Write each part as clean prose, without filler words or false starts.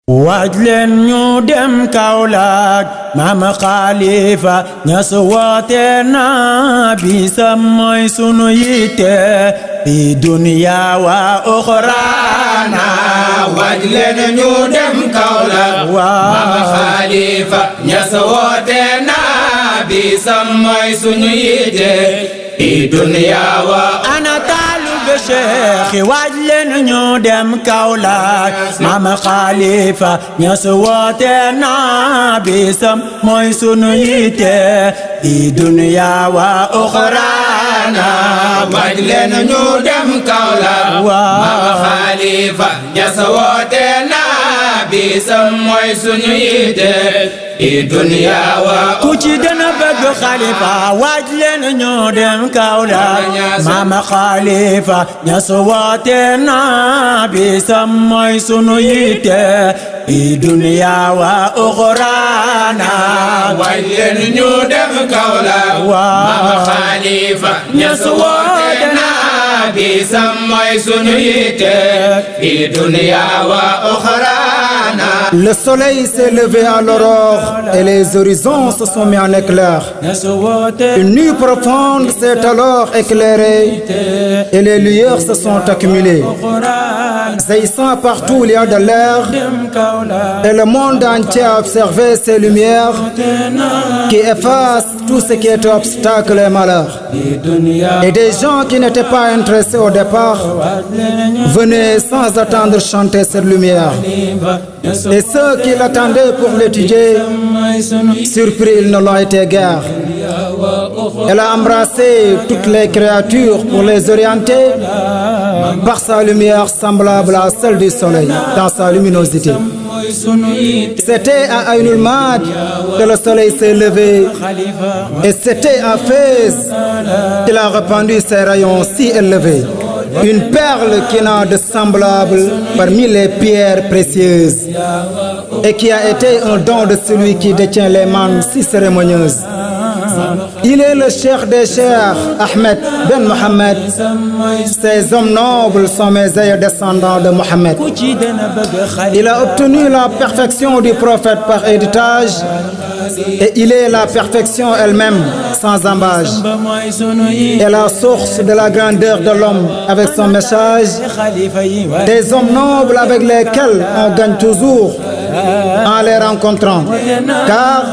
waaj leen ñu dem Kaolack Maam Khalifa Ñas woote na bisam mooy sunu yitte fi dunya wa uxraana waaj leen ñu dem Kaolack Maam Khalifa Ñas woote na bisam mooy sunu yitte fi dunya wa ana taalube Cheikh waaj leen ñu dem Kaolack Maam Khalifa Ñas woote na bisam mooy sunu yitte fi dunya wa uxraana waaj leen ñu dem Kaolack Maam Khalifa Ñas woote na bisam mooy sunu yitte fi dunya wa ku ci dana bëgg Khalifa waaj leen ñu dem Kaolack Maam Khalifa Ñas woote na bisam mooy sunu yitte fi dunya wa uxraana waaj leen ñu dem Kaolack Maam Khalifa Ñas woote na bisam mooy sunu yitte fi dunya wa uxraana. Le soleil s'est levé à l'aurore et les horizons se sont mis en éclair. Une nuit profonde s'est alors éclairée et les lueurs se sont accumulées. Jaillissant partout il y a de l'air et le monde entier a observé ces lumières qui effacent tout ce qui est obstacle et malheur. Et des gens qui n'étaient pas intéressés au départ venaient sans attendre chanter cette lumière. Et ceux qui l'attendaient pour l'étudier, surpris, ils ne l'ont été guère. Elle a embrassé toutes les créatures pour les orienter par sa lumière semblable à celle du soleil dans sa luminosité. C'était à Aïn al-Mad que le soleil s'est levé et c'était à Fès qu'il a répandu ses rayons si élevés. Une perle qui n'a de semblable parmi les pierres précieuses et qui a été un don de celui qui détient les mains si cérémonieuses. Il est le cheikh des cheikhs, Ahmed Ben Mohamed. Ces hommes nobles sont mes aïeux descendants de Mohamed. Il a obtenu la perfection du prophète par héritage et il est la perfection elle-même sans embâche. Et la source de la grandeur de l'homme avec son message, des hommes nobles avec lesquels on gagne toujours en les rencontrant, car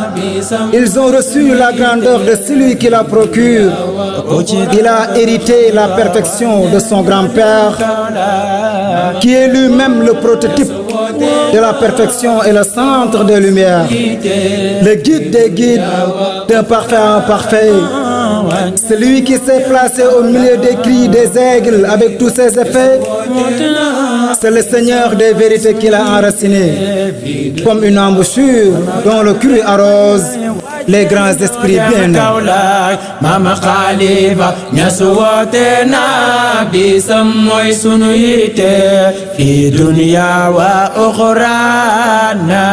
ils ont reçu la grandeur de celui qui la procure. Il a hérité la perfection de son grand-père, qui est lui-même le prototype de la perfection et le centre des lumières, le guide des guides, d'un parfait à un parfait. Celui qui s'est placé au milieu des cris des aigles avec tous ses effets, c'est le Seigneur des vérités qui l'a enraciné, comme une embouchure dont le cru arrose les grands esprits bien nés. Maam Khalifa Ñas woote na bisam mooy sunu yitte fi dunya wa uxraana